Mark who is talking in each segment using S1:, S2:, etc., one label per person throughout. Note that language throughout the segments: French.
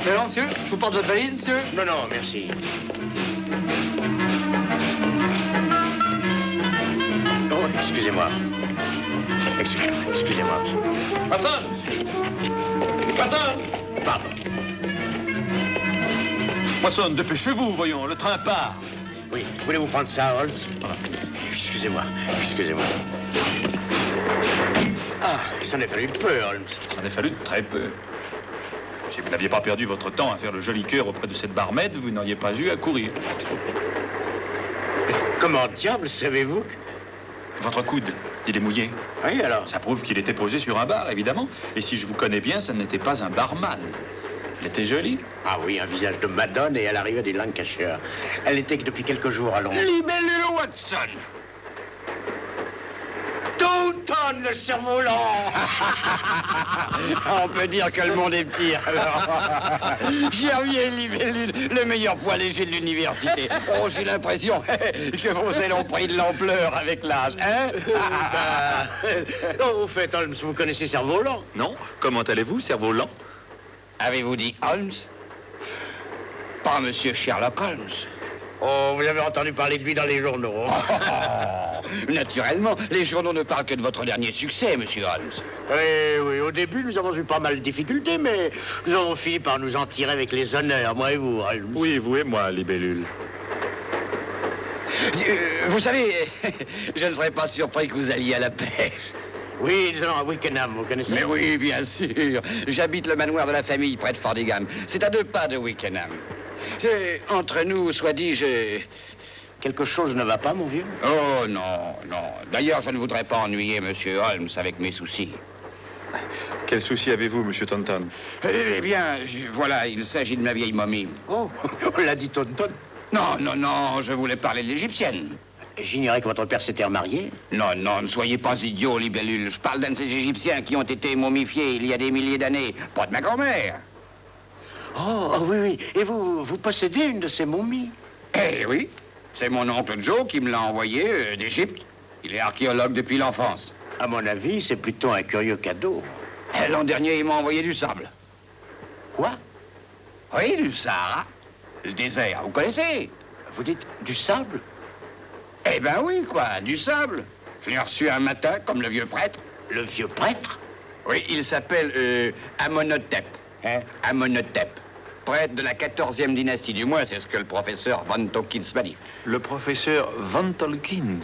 S1: Montez-là, monsieur. Je vous porte votre valise, monsieur.
S2: Non, non, merci. Oh, excusez-moi. Excusez-moi, monsieur.
S3: Watson! Watson!
S2: Pardon.
S3: Watson, dépêchez-vous, voyons, le train part.
S2: Oui, voulez-vous prendre ça, Holmes? Excusez-moi, excusez-moi. Ah, ça en a fallu peu, Holmes.
S3: Ça en a fallu très peu. Si vous n'aviez pas perdu votre temps à faire le joli cœur auprès de cette barmaid, vous n'auriez pas eu à courir.
S2: Comment diable savez-vous?
S3: Votre coude, il est mouillé.
S2: Oui, alors?
S3: Ça prouve qu'il était posé sur un bar, évidemment. Et si je vous connais bien, ça n'était pas un barman. Elle était jolie.
S2: Ah oui, un visage de Madone et elle arrivait des Lancashire. Elle était que depuis quelques jours à Londres.
S3: Libellule Watson!
S2: Taunton, le cerf-volant. On peut dire que le monde est petit, alors. Gervier Libellule, le meilleur poids léger de l'université. Oh, j'ai l'impression que vos ailes ont pris de l'ampleur avec l'âge, hein? Oh, au fait, Holmes, vous connaissez cerf-volant?
S3: Non? Comment allez-vous, cerveau-lent?
S2: Avez-vous dit Holmes? Pas monsieur Sherlock Holmes. Oh, vous avez entendu parler de lui dans les journaux. Naturellement, les journaux ne parlent que de votre dernier succès, monsieur Holmes. Oui, oui, au début, nous avons eu pas mal de difficultés, mais nous avons fini par nous en tirer avec les honneurs, moi et vous, Holmes.
S3: Oui, vous et moi, Libellule.
S2: Vous savez, je ne serais pas surpris que vous alliez à la pêche. Oui, non, à Wickenham, vous connaissez? Mais oui, bien sûr. J'habite le manoir de la famille près de Fordingham. C'est à 2 pas de Wickenham. Entre nous, soit dit, quelque chose ne va pas, mon vieux? Oh, non, non. D'ailleurs, je ne voudrais pas ennuyer monsieur Holmes avec mes soucis.
S3: Quel souci avez-vous, monsieur Taunton?
S2: Eh bien, voilà, il s'agit de ma vieille momie. Oh, on l'a dit Taunton? Non, non, non, je voulais parler de l'égyptienne. J'ignorais que votre père s'était remarié. Non, non, ne soyez pas idiot, Libellule. Je parle d'un de ces Égyptiens qui ont été momifiés il y a des milliers d'années. Pas de ma grand-mère. Oh, oui, oui. Et vous possédez une de ces momies? Eh oui. C'est mon oncle Joe qui me l'a envoyé d'Égypte. Il est archéologue depuis l'enfance. À mon avis, c'est plutôt un curieux cadeau. L'an dernier, il m'a envoyé du sable. Quoi? Oui, du Sahara. Le désert, vous connaissez? Vous dites du sable? Eh ben oui, quoi, du sable. Je l'ai reçu un matin, comme le vieux prêtre. Le vieux prêtre? Oui, il s'appelle Amenhotep. Hein? Amenhotep. Prêtre de la 14e dynastie, du moins, c'est ce que le professeur Van Tolkien m'a dit.
S3: Le professeur Van Tolkien?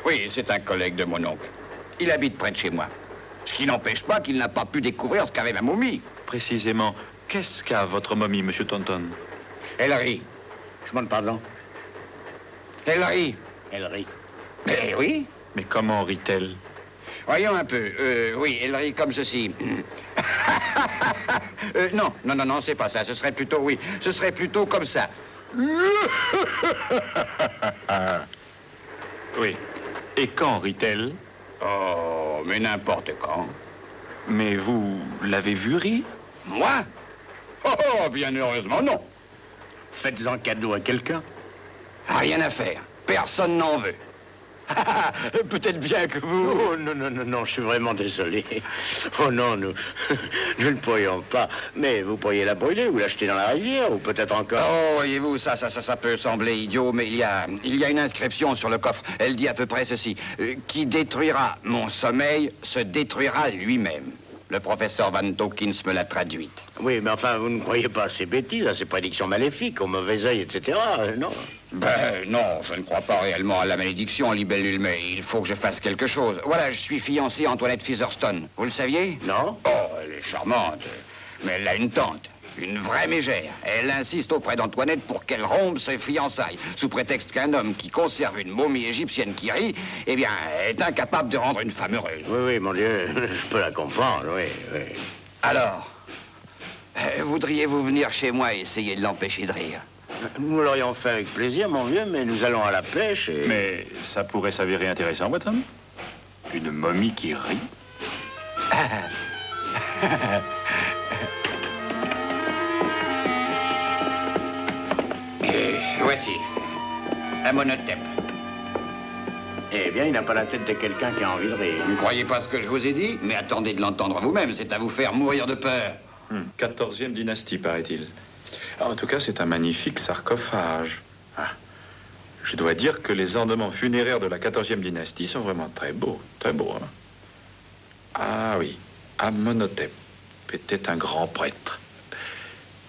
S2: Oui, c'est un collègue de mon oncle. Il habite près de chez moi. Ce qui n'empêche pas qu'il n'a pas pu découvrir ce qu'avait ma momie.
S3: Précisément, qu'est-ce qu'a votre momie, monsieur Taunton?
S2: Elle rit. Je demande pardon. Elle rit. Elle rit. Mais oui.
S3: Mais comment rit-elle?
S2: Voyons un peu. Oui, elle rit comme ceci. Non, non, non, non, c'est pas ça. Ce serait plutôt, oui, ce serait plutôt comme ça.
S3: Oui. Et quand rit-elle?
S2: Oh, mais n'importe quand.
S3: Mais vous l'avez vu rire?
S2: Moi? Oh, bien heureusement, non. Faites-en cadeau à quelqu'un. Rien à faire. Personne n'en veut. Peut-être bien que vous... Oh, non, non, non, non, je suis vraiment désolé. Oh non, nous ne pourrions pas. Mais vous pourriez la brûler ou l'acheter dans la rivière, ou peut-être encore... Oh, voyez-vous, ça peut sembler idiot, mais il y a une inscription sur le coffre. Elle dit à peu près ceci. Qui détruira mon sommeil se détruira lui-même. Le professeur Van Tolkien me l'a traduite. Oui, mais enfin, vous ne croyez pas à ces bêtises, à ces prédictions maléfiques, au mauvais œil, etc., non? Ben, non, je ne crois pas réellement à la malédiction, Libellule, mais il faut que je fasse quelque chose. Voilà, je suis fiancé à Antoinette Featherstone. Vous le saviez? Non. Oh, elle est charmante. Mais elle a une tante, une vraie mégère. Elle insiste auprès d'Antoinette pour qu'elle rompe ses fiançailles, sous prétexte qu'un homme qui conserve une momie égyptienne qui rit, eh bien, est incapable de rendre une femme heureuse. Oui, oui, mon Dieu, je peux la comprendre, oui, oui. Alors, voudriez-vous venir chez moi et essayer de l'empêcher de rire? Nous l'aurions fait avec plaisir, mon vieux, mais nous allons à la pêche et...
S3: Mais ça pourrait s'avérer intéressant, Watson. Une momie qui rit.
S2: Et voici. Amenhotep. Eh bien, il n'a pas la tête de quelqu'un qui a envie de rire. Vous ne croyez pas ce que je vous ai dit? Mais attendez de l'entendre vous-même, c'est à vous faire mourir de peur.
S3: 14e dynastie, paraît-il. En tout cas, c'est un magnifique sarcophage. Ah. Je dois dire que les ornements funéraires de la 14e dynastie sont vraiment très beaux. Très beaux, hein. Ah oui, Amenhotep était un grand prêtre.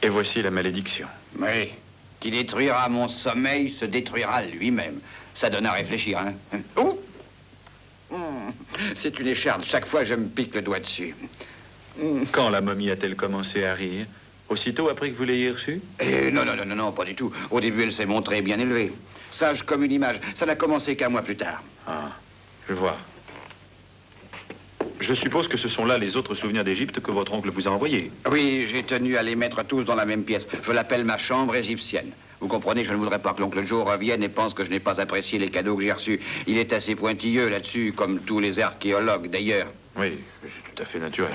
S3: Et voici la malédiction.
S2: Oui. Qui détruira mon sommeil se détruira lui-même. Ça donne à réfléchir, hein. Oh! C'est une écharde. Chaque fois, je me pique le doigt dessus.
S3: Quand la momie a-t-elle commencé à rire? Aussitôt après que vous l'ayez reçue?
S2: Non, pas du tout. Au début, elle s'est montrée bien élevée. Sage comme une image. Ça n'a commencé qu'un mois plus tard.
S3: Ah, je vois. Je suppose que ce sont là les autres souvenirs d'Égypte que votre oncle vous a envoyés.
S2: Oui, j'ai tenu à les mettre tous dans la même pièce. Je l'appelle ma chambre égyptienne. Vous comprenez, je ne voudrais pas que l'oncle Joe revienne et pense que je n'ai pas apprécié les cadeaux que j'ai reçus. Il est assez pointilleux là-dessus, comme tous les archéologues d'ailleurs.
S3: Oui, c'est tout à fait naturel.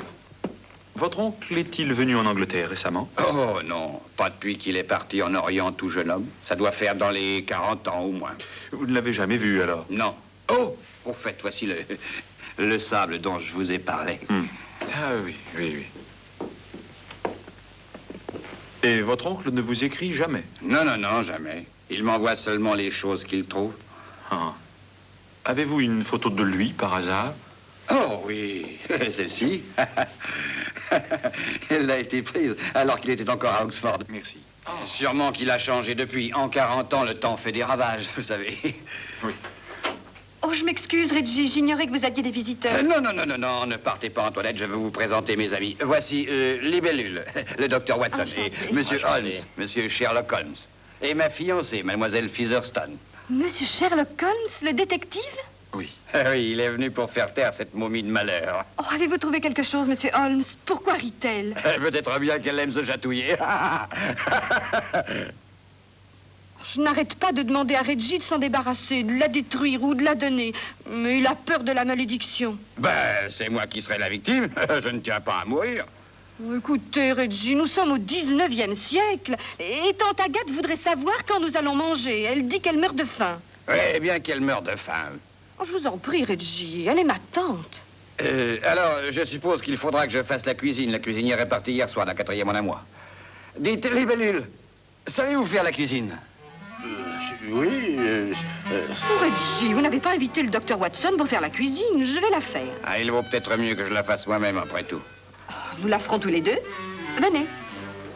S3: Votre oncle est-il venu en Angleterre récemment?
S2: Oh non, pas depuis qu'il est parti en Orient tout jeune homme. Ça doit faire dans les 40 ans au moins.
S3: Vous ne l'avez jamais vu alors?
S2: Non. Oh, au fait, voici le sable dont je vous ai parlé.
S3: Ah oui. Et votre oncle ne vous écrit jamais?
S2: Non, jamais. Il m'envoie seulement les choses qu'il trouve.
S3: Ah. Avez-vous une photo de lui, par hasard?
S2: Oh oui, celle-ci. Elle a été prise alors qu'il était encore à Oxford.
S3: Merci.
S2: Sûrement qu'il a changé depuis. En 40 ans, le temps fait des ravages, vous savez.
S3: Oui.
S4: Oh, je m'excuse, Reggie, j'ignorais que vous aviez des visiteurs.
S2: Non, ne partez pas, Antoinette, je vais vous présenter mes amis. Voici Libellule, le docteur Watson,
S4: Enchanté.
S2: et Monsieur Holmes, Monsieur Sherlock Holmes. Et ma fiancée, Mademoiselle Featherstone.
S4: Monsieur Sherlock Holmes, le détective?
S3: Oui.
S2: Ah oui, il est venu pour faire taire cette momie de malheur.
S4: Oh, avez-vous trouvé quelque chose, monsieur Holmes? Pourquoi rit-elle?
S2: Peut-être bien qu'elle aime se chatouiller.
S4: Je n'arrête pas de demander à Reggie de s'en débarrasser, de la détruire ou de la donner. Mais il a peur de la malédiction.
S2: Ben, c'est moi qui serai la victime. Je ne tiens pas à mourir.
S4: Écoutez, Reggie, nous sommes au 19e siècle. Et tante Agathe voudrait savoir quand nous allons manger. Elle dit qu'elle meurt de faim.
S2: Eh bien qu'elle meurt de faim.
S4: Oh, je vous en prie, Reggie, elle est ma tante.
S2: Alors, je suppose qu'il faudra que je fasse la cuisine. La cuisinière est partie hier soir, la 4e en un mois. Dites, Libellule, savez-vous faire la cuisine?
S5: Oui.
S4: Oh, Reggie, vous n'avez pas invité le docteur Watson pour faire la cuisine. Je vais la faire.
S2: Ah, il vaut peut-être mieux que je la fasse moi-même, après tout.
S4: Nous la ferons tous les deux. Venez.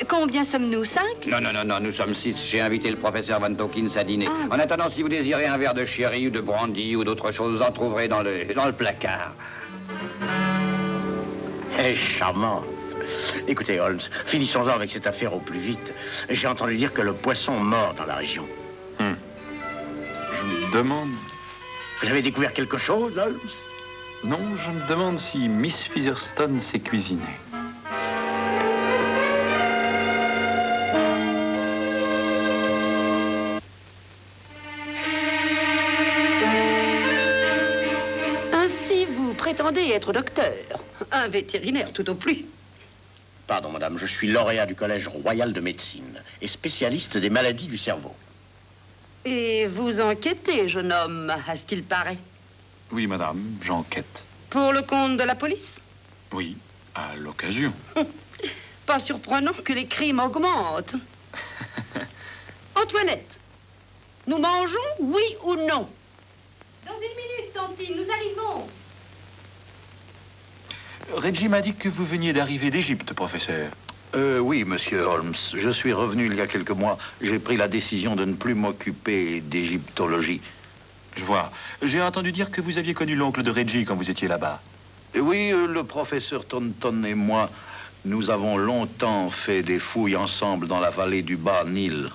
S4: Combien sommes-nous? 5?
S2: Non, nous sommes 6. J'ai invité le professeur Van Dawkins à dîner.
S4: Ah.
S2: En attendant, si vous désirez un verre de sherry ou de brandy ou d'autres choses, vous en trouverez dans le placard.
S5: Elle est charmante. Écoutez, Holmes, finissons-en avec cette affaire au plus vite. J'ai entendu dire que le poisson mord dans la région.
S3: Je me demande...
S5: Vous avez découvert quelque chose, Holmes?
S3: Non, je me demande si Miss Featherstone sait cuisiner.
S6: Ainsi, vous prétendez être docteur. Un vétérinaire tout au plus.
S5: Pardon, madame, je suis lauréat du Collège royal de médecine et spécialiste des maladies du cerveau.
S6: Et vous enquêtez, jeune homme, à ce qu'il paraît.
S3: Oui, madame, j'enquête.
S6: Pour le compte de la police?
S3: Oui, à l'occasion.
S6: Pas surprenant que les crimes augmentent. Antoinette, nous mangeons, oui ou non?
S4: Dans une minute, Tantine, nous arrivons.
S3: Reggie m'a dit que vous veniez d'arriver d'Égypte, professeur.
S7: Oui, monsieur Holmes. Je suis revenu il y a quelques mois. J'ai pris la décision de ne plus m'occuper d'égyptologie.
S3: Je vois. J'ai entendu dire que vous aviez connu l'oncle de Reggie quand vous étiez là-bas.
S7: Oui, le professeur Taunton et moi, nous avons longtemps fait des fouilles ensemble dans la vallée du Bas-Nil.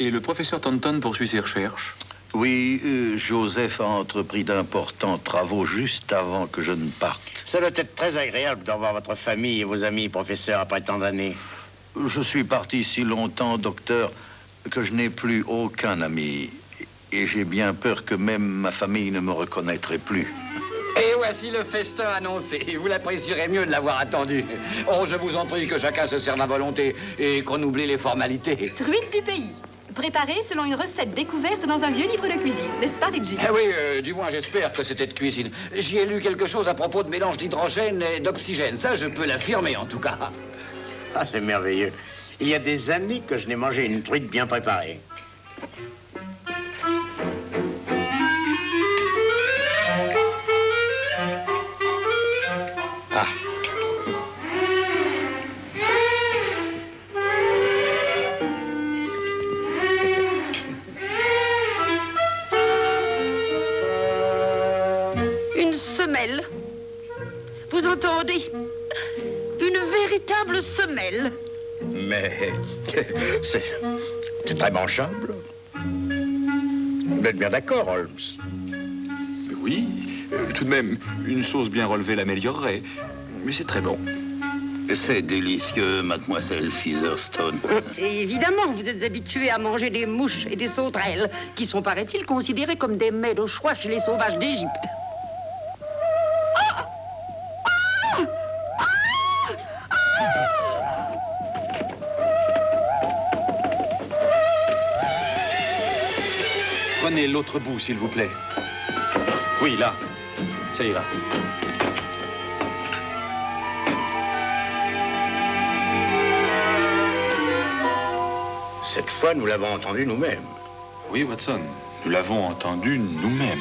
S3: Et le professeur Taunton poursuit ses recherches?
S7: Oui, Joseph a entrepris d'importants travaux juste avant que je ne parte.
S5: Ça doit être très agréable d'avoir votre famille et vos amis, professeur, après tant d'années.
S7: Je suis parti si longtemps, docteur, que je n'ai plus aucun ami. Et j'ai bien peur que même ma famille ne me reconnaîtrait plus.
S2: Et voici le festin annoncé. Vous l'apprécierez mieux de l'avoir attendu. Oh, je vous en prie que chacun se serve à volonté et qu'on oublie les formalités.
S4: Truite du pays. Préparée selon une recette découverte dans un vieux livre de cuisine. N'est-ce pas, Reggie?
S2: Ah oui, du moins j'espère que c'était de cuisine. J'y ai lu quelque chose à propos de mélange d'hydrogène et d'oxygène. Ça, je peux l'affirmer en tout cas.
S5: Ah, c'est merveilleux. Il y a des années que je n'ai mangé une truite bien préparée.
S2: Ah.
S6: Une semelle. Vous entendez? Une véritable semelle.
S5: Mais c'est très mangeable. Vous êtes bien d'accord, Holmes?
S3: Oui, tout de même, une sauce bien relevée l'améliorerait. Mais c'est très bon.
S7: C'est délicieux, mademoiselle Featherstone.
S6: Et évidemment, vous êtes habitué à manger des mouches et des sauterelles, qui sont, paraît-il, considérés comme des mets de choix chez les sauvages d'Égypte.
S3: Prenez l'autre bout, s'il vous plaît. Oui, là. Ça ira.
S5: Cette fois, nous l'avons entendu nous-mêmes.
S3: Oui, Watson. Nous l'avons entendu nous-mêmes.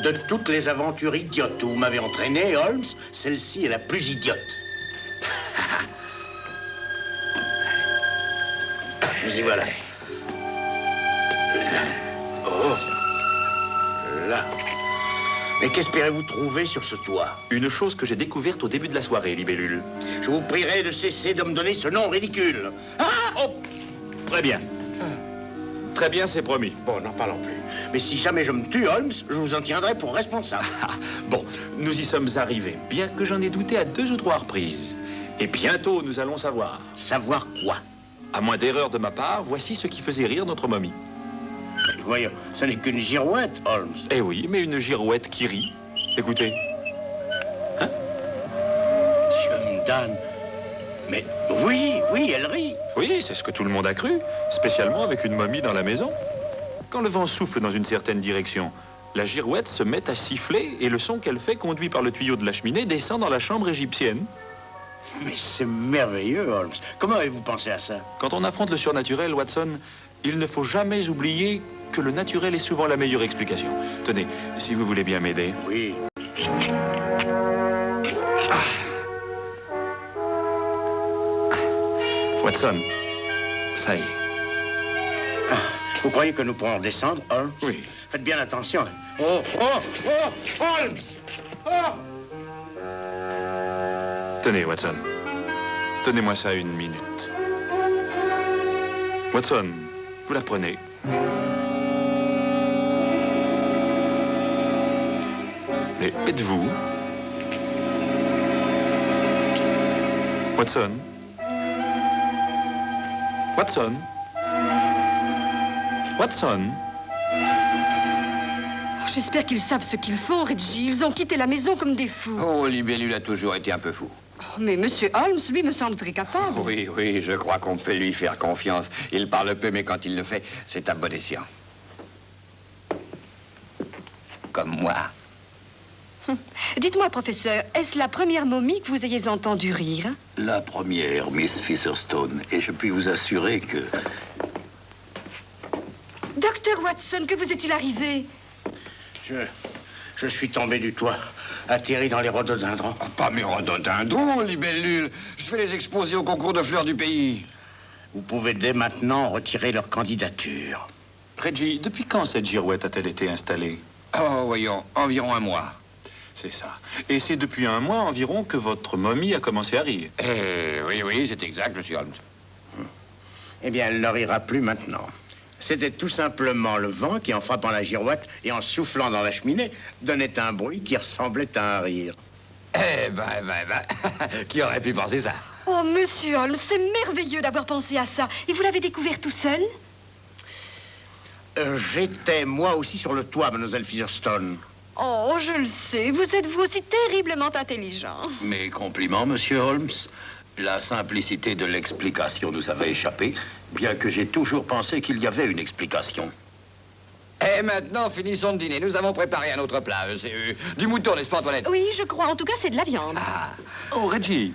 S5: De toutes les aventures idiotes où vous m'avez entraîné, Holmes, celle-ci est la plus idiote. Nous y voilà. Oh. Là. Mais qu'espérez-vous trouver sur ce toit?
S3: Une chose que j'ai découverte au début de la soirée, Libellule.
S5: Je vous prierai de cesser de me donner ce nom ridicule. Ah! Oh!
S3: Très bien. Très bien, c'est promis.
S5: Bon, n'en parlons plus. Mais si jamais je me tue, Holmes, je vous en tiendrai pour responsable.
S3: Bon, nous y sommes arrivés, bien que j'en ai douté à 2 ou 3 reprises. Et bientôt, nous allons savoir.
S5: Savoir quoi?
S3: À moins d'erreur de ma part, voici ce qui faisait rire notre momie.
S5: Mais voyons, ce n'est qu'une girouette, Holmes.
S3: Eh oui, mais une girouette qui rit. Écoutez. Hein?
S5: Dieu me donne. Mais oui, elle rit.
S3: Oui, c'est ce que tout le monde a cru, spécialement avec une momie dans la maison. Quand le vent souffle dans une certaine direction, la girouette se met à siffler et le son qu'elle fait, conduit par le tuyau de la cheminée, descend dans la chambre égyptienne.
S5: Mais c'est merveilleux, Holmes. Comment avez-vous pensé à ça?
S3: Quand on affronte le surnaturel, Watson, il ne faut jamais oublier que le naturel est souvent la meilleure explication. Tenez, si vous voulez bien m'aider.
S5: Oui.
S3: Watson, ça y est.
S5: Vous croyez que nous pourrons descendre, Holmes?
S3: Oui.
S5: Faites bien attention. Oh, Holmes! Oh!
S3: Tenez, Watson. Tenez-moi ça 1 minute. Watson, vous la prenez. Mais êtes-vous? Watson? Watson? Watson?
S4: Oh, j'espère qu'ils savent ce qu'ils font, Reggie. Ils ont quitté la maison comme des fous.
S2: Oh, Libellule a toujours été un peu fou.
S4: Oh, mais Monsieur Holmes, lui, me semble très capable.
S2: Oui, je crois qu'on peut lui faire confiance. Il parle peu, mais quand il le fait, c'est à bon escient. Comme moi.
S4: Dites-moi, professeur, est-ce la première momie que vous ayez entendu rire?
S7: La première, Miss Featherstone. Et je puis vous assurer que...
S4: Docteur Watson, que vous est-il arrivé?
S5: Je suis tombé du toit, atterri dans les rhododendrons.
S2: Ah, pas mes rhododendrons, Libellule. Je vais les exposer au concours de fleurs du pays.
S5: Vous pouvez dès maintenant retirer leur candidature.
S3: Reggie, depuis quand cette girouette a-t-elle été installée?
S2: Oh, voyons, environ 1 mois.
S3: C'est ça. Et c'est depuis 1 mois environ que votre momie a commencé à rire.
S2: Oui, c'est exact, monsieur Holmes.
S5: Eh bien, elle ne rira plus maintenant. C'était tout simplement le vent qui, en frappant la girouette et en soufflant dans la cheminée, donnait un bruit qui ressemblait à un rire.
S2: Eh ben, qui aurait pu penser ça?
S4: Oh, Monsieur Holmes, c'est merveilleux d'avoir pensé à ça. Et vous l'avez découvert tout seul?
S5: J'étais, moi aussi, sur le toit, mademoiselle Featherstone.
S4: Oh, je le sais. Vous êtes vous aussi terriblement intelligent.
S7: Mes compliments, monsieur Holmes. La simplicité de l'explication nous avait échappé, bien que j'ai toujours pensé qu'il y avait une explication.
S2: Et maintenant, finissons de dîner. Nous avons préparé un autre plat. C'est du mouton, n'est-ce pas, Antoinette?
S4: Oui, je crois. En tout cas, c'est de la viande.
S2: Ah.
S3: Oh, Reggie,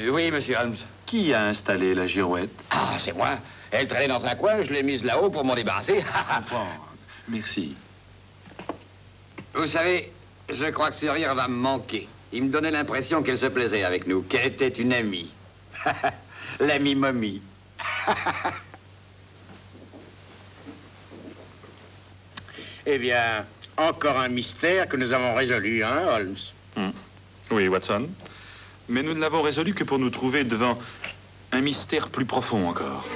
S2: Oui, monsieur Holmes.
S3: qui a installé la girouette?
S2: Ah, c'est moi. Elle traînait dans un coin, je l'ai mise là-haut pour m'en débarrasser.
S3: Bon, merci.
S2: Vous savez, je crois que ce rire va me manquer. Il me donnait l'impression qu'elle se plaisait avec nous, qu'elle était une amie. L'amie momie.
S5: Eh bien, encore un mystère que nous avons résolu, hein, Holmes?
S3: Oui, Watson. Mais nous ne l'avons résolu que pour nous trouver devant un mystère plus profond encore.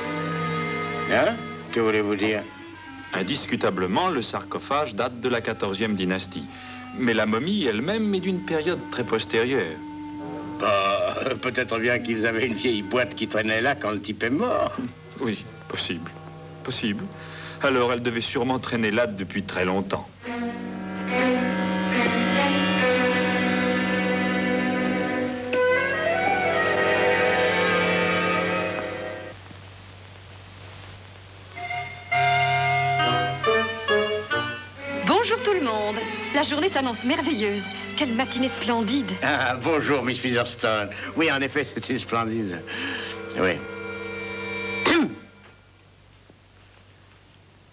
S5: Hein? Que voulez-vous dire?
S3: Indiscutablement, le sarcophage date de la 14e dynastie. Mais la momie elle-même est d'une période très postérieure.
S5: Bah, peut-être bien qu'ils avaient une vieille boîte qui traînait là quand le type est mort.
S3: Oui, possible. Possible. Alors elle devait sûrement traîner là depuis très longtemps.
S4: Bonjour tout le monde. La journée s'annonce merveilleuse. Quelle matinée splendide.
S5: Ah, bonjour, Miss Featherstone. Oui, en effet, c'était splendide. Oui.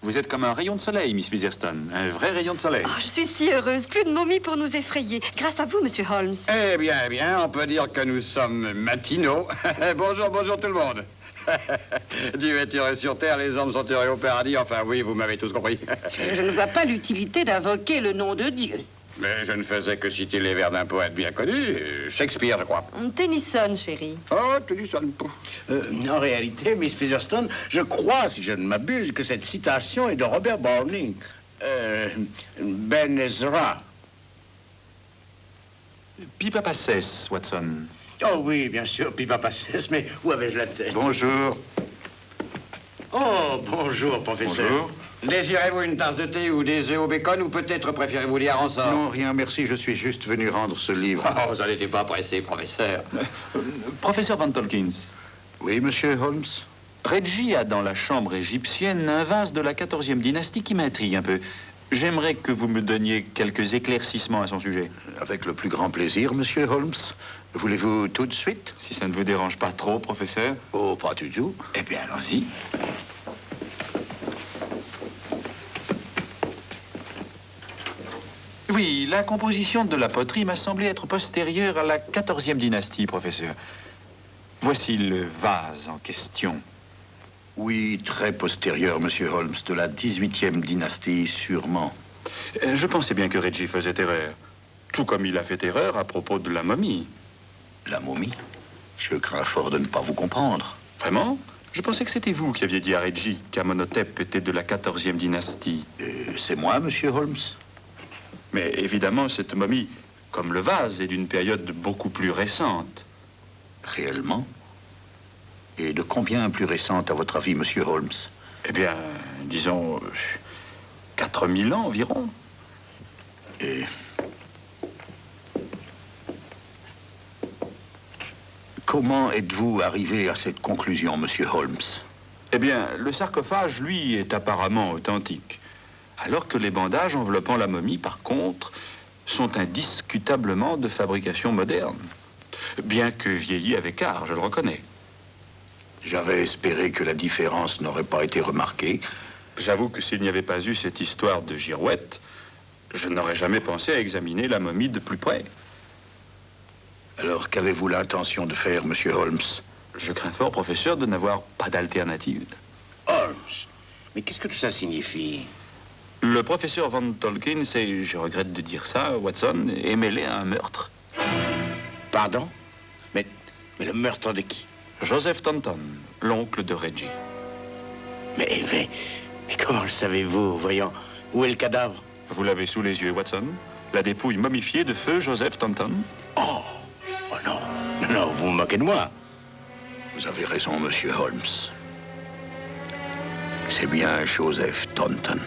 S3: Vous êtes comme un rayon de soleil, Miss Featherstone. Un vrai rayon de soleil.
S4: Oh, je suis si heureuse. Plus de momies pour nous effrayer. Grâce à vous, Monsieur Holmes.
S2: Eh bien, on peut dire que nous sommes matinaux. Bonjour, bonjour tout le monde. Dieu est heureux sur terre, les hommes sont heureux au paradis. Enfin, oui, vous m'avez tous compris.
S6: Je ne vois pas l'utilité d'invoquer le nom de Dieu.
S2: Mais je ne faisais que citer les vers d'un poète bien connu, Shakespeare, je crois.
S4: Tennyson, chérie.
S2: Oh, Tennyson.
S5: En réalité, Miss Featherstone, je crois, si je ne m'abuse, que cette citation est de Robert Browning. Ben Ezra.
S3: Pipa Passes, Watson.
S5: Oh oui, bien sûr, Pipa Passes, mais où avais-je la tête?
S7: Bonjour.
S5: Oh, bonjour, professeur.
S3: Bonjour.
S2: Désirez-vous une tasse de thé ou des œufs au bacon ou peut-être préférez-vous lire en sort?
S7: Non, rien, merci. Je suis juste venu rendre ce livre.
S2: Oh, ça n'était pas pressé, professeur.
S3: Professeur Van Tolkins,
S7: Oui, monsieur Holmes?
S3: Reggie a dans la chambre égyptienne un vase de la 14e dynastie qui m'intrigue un peu. J'aimerais que vous me donniez quelques éclaircissements à son sujet.
S7: Avec le plus grand plaisir, monsieur Holmes. Voulez-vous tout de suite?
S3: Si ça ne vous dérange pas trop, professeur.
S7: Oh, pas du tout.
S3: Eh bien, allons-y. Oui, la composition de la poterie m'a semblé être postérieure à la 14e dynastie, professeur. Voici le vase en question.
S7: Oui, très postérieur, monsieur Holmes, de la 18e dynastie, sûrement.
S3: Je pensais bien que Reggie faisait erreur. Tout comme il a fait erreur à propos de la momie.
S7: La momie? Je crains fort de ne pas vous comprendre.
S3: Vraiment? Je pensais que c'était vous qui aviez dit à Reggie qu'Amenhotep était de la 14e dynastie.
S7: C'est moi, monsieur Holmes?
S3: Mais évidemment, cette momie, comme le vase, est d'une période beaucoup plus récente.
S7: Réellement? Et de combien plus récente, à votre avis, monsieur Holmes?
S3: Eh bien, disons, 4000 ans environ.
S7: Et... Comment êtes-vous arrivé à cette conclusion, monsieur Holmes?
S3: Eh bien, le sarcophage, lui, est apparemment authentique. Alors que les bandages enveloppant la momie, par contre, sont indiscutablement de fabrication moderne. Bien que vieillis avec art, je le reconnais.
S7: J'avais espéré que la différence n'aurait pas été remarquée.
S3: J'avoue que s'il n'y avait pas eu cette histoire de girouette, je n'aurais jamais pensé à examiner la momie de plus près.
S7: Alors, qu'avez-vous l'intention de faire, monsieur Holmes?
S3: Je crains fort, professeur, de n'avoir pas d'alternative.
S5: Holmes, mais qu'est-ce que tout ça signifie?
S3: Le professeur Van Tolkien, et je regrette de dire ça, Watson, est mêlé à un meurtre.
S5: Pardon? Mais le meurtre de qui?
S3: Joseph Taunton, l'oncle de Reggie.
S5: Mais comment le savez-vous? Voyons, où est le cadavre?
S3: Vous l'avez sous les yeux, Watson? La dépouille momifiée de feu Joseph Taunton.
S5: Oh non, non, vous vous moquez de moi.
S7: Vous avez raison, monsieur Holmes. C'est bien Joseph Taunton.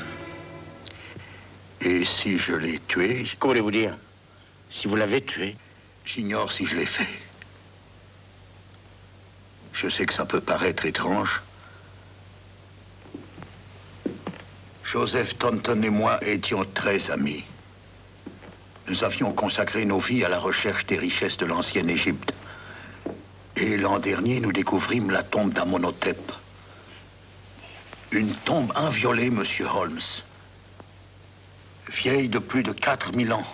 S7: Et si je l'ai tué...
S5: Que voulez-vous dire? Si vous l'avez tué?
S7: J'ignore si je l'ai fait. Je sais que ça peut paraître étrange. Joseph Taunton et moi étions très amis. Nous avions consacré nos vies à la recherche des richesses de l'ancienne Égypte. Et l'an dernier, nous découvrîmes la tombe d'Amenhotep. Une tombe inviolée, monsieur Holmes. Vieille de plus de 4000 ans.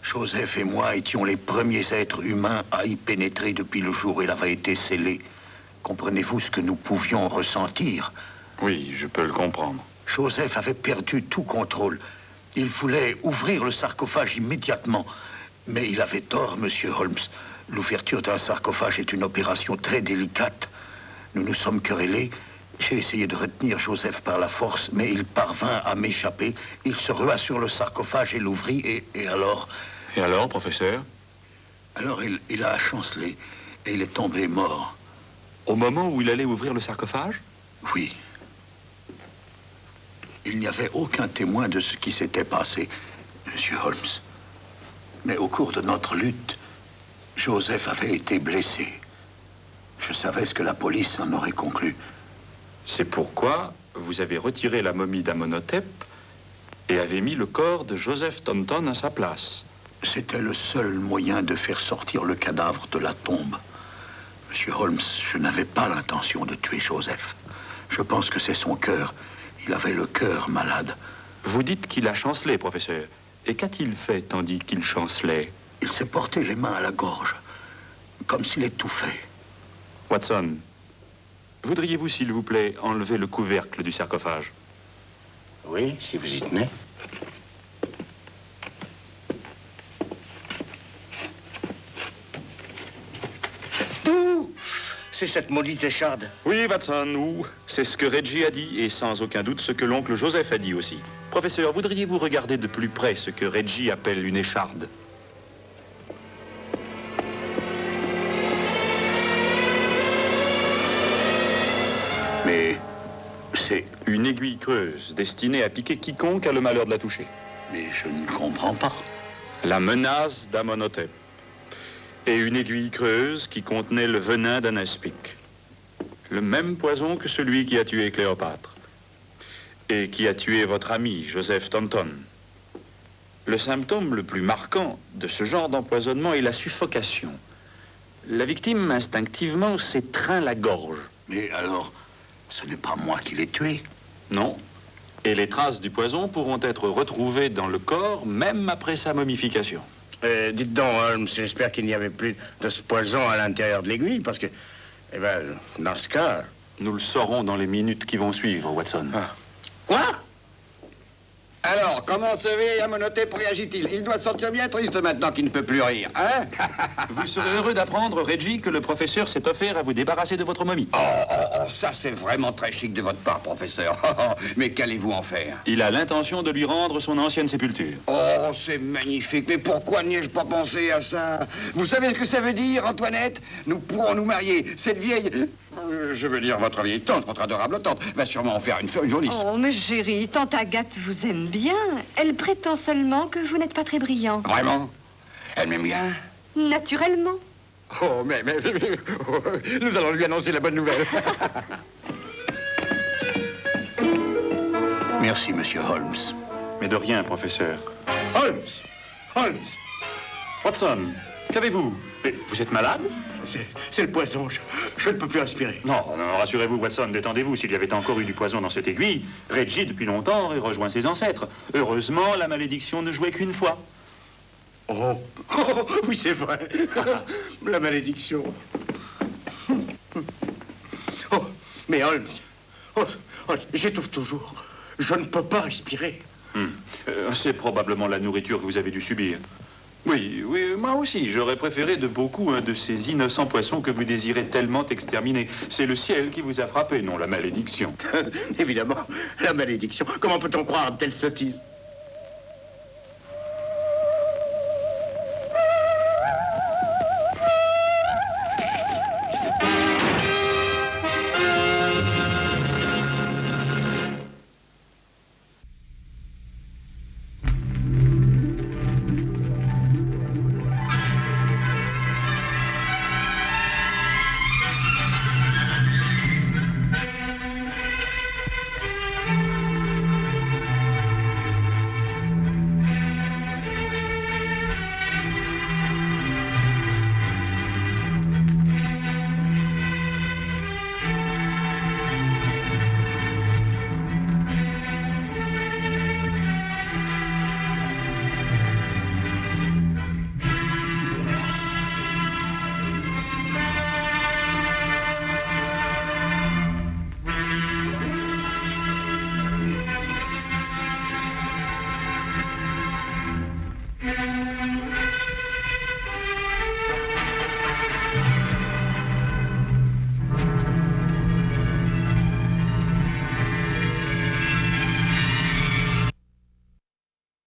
S7: Joseph et moi étions les premiers êtres humains à y pénétrer depuis le jour où elle avait été scellée. Comprenez-vous ce que nous pouvions ressentir?
S3: Oui, je peux le comprendre.
S7: Joseph avait perdu tout contrôle. Il voulait ouvrir le sarcophage immédiatement. Mais il avait tort, monsieur Holmes. L'ouverture d'un sarcophage est une opération très délicate. Nous nous sommes querellés. J'ai essayé de retenir Joseph par la force, mais il parvint à m'échapper. Il se rua sur le sarcophage et l'ouvrit, et alors...
S3: Et alors, professeur?
S7: Alors, il a chancelé, et il est tombé mort.
S3: Au moment où il allait ouvrir le sarcophage?
S7: Oui. Il n'y avait aucun témoin de ce qui s'était passé, monsieur Holmes. Mais au cours de notre lutte, Joseph avait été blessé. Je savais ce que la police en aurait conclu.
S3: C'est pourquoi vous avez retiré la momie d'Amenhotep et avez mis le corps de Joseph Taunton à sa place.
S7: C'était le seul moyen de faire sortir le cadavre de la tombe. Monsieur Holmes, je n'avais pas l'intention de tuer Joseph. Je pense que c'est son cœur. Il avait le cœur malade.
S3: Vous dites qu'il a chancelé, professeur. Et qu'a-t-il fait tandis qu'il chancelait?
S7: Il s'est porté les mains à la gorge, comme s'il étouffait.
S3: Watson, voudriez-vous, s'il vous plaît, enlever le couvercle du sarcophage?
S5: Oui, si vous y tenez. D'où? C'est cette maudite écharde.
S3: Oui, Watson, ou c'est ce que Reggie a dit, et sans aucun doute ce que l'oncle Joseph a dit aussi. Professeur, voudriez-vous regarder de plus près ce que Reggie appelle une écharde?
S7: Mais c'est...
S3: Une aiguille creuse, destinée à piquer quiconque a le malheur de la toucher.
S7: Mais je ne comprends pas.
S3: La menace d'Amenhotep. Et une aiguille creuse qui contenait le venin d'un aspic. Le même poison que celui qui a tué Cléopâtre. Et qui a tué votre ami, Joseph Taunton. Le symptôme le plus marquant de ce genre d'empoisonnement est la suffocation. La victime, instinctivement, s'étreint la gorge.
S7: Mais alors, ce n'est pas moi qui l'ai tué.
S3: Non. Et les traces du poison pourront être retrouvées dans le corps, même après sa momification.
S5: Dites donc, Holmes, j'espère qu'il n'y avait plus de ce poison à l'intérieur de l'aiguille, parce que, eh ben, dans ce cas...
S3: Nous le saurons dans les minutes qui vont suivre, Watson.
S5: Ah.
S2: Quoi? Alors, comment ce vieil Amenhotep réagit-il? Il doit se sentir bien triste maintenant qu'il ne peut plus rire, hein?
S3: Vous serez heureux d'apprendre, Reggie, que le professeur s'est offert à vous débarrasser de votre momie.
S2: Oh, ça c'est vraiment très chic de votre part, professeur. Mais qu'allez-vous en faire?
S3: Il a l'intention de lui rendre son ancienne sépulture.
S2: Oh, c'est magnifique. Mais pourquoi n'y ai-je pas pensé à ça? Vous savez ce que ça veut dire, Antoinette? Nous pourrons nous marier. Cette vieille... je veux dire, votre vieille tante, votre adorable tante, va sûrement en faire une jaunisse.
S4: Oh, mais chérie, tante Agathe vous aime bien. Elle prétend seulement que vous n'êtes pas très brillant.
S2: Vraiment? Elle m'aime bien?
S4: Naturellement.
S2: Oh, mais nous allons lui annoncer la bonne nouvelle.
S7: Merci, monsieur Holmes.
S3: Mais de rien, professeur.
S5: Holmes! Holmes!
S3: Watson, qu'avez-vous? Vous êtes malade?
S5: C'est le poison, je ne peux plus respirer.
S3: Non, rassurez-vous, Watson, détendez-vous. S'il y avait encore eu du poison dans cette aiguille, Reggie, depuis longtemps, aurait rejoint ses ancêtres. Heureusement, la malédiction ne jouait qu'une fois.
S5: Oh, oui, c'est vrai. La malédiction. Oh, mais Holmes, j'étouffe toujours. Je ne peux pas respirer.
S3: C'est probablement la nourriture que vous avez dû subir. Oui, moi aussi, j'aurais préféré de beaucoup un de ces innocents poissons que vous désirez tellement exterminer. C'est le ciel qui vous a frappé, non la malédiction.
S5: Évidemment, la malédiction. Comment peut-on croire à de telles sottises?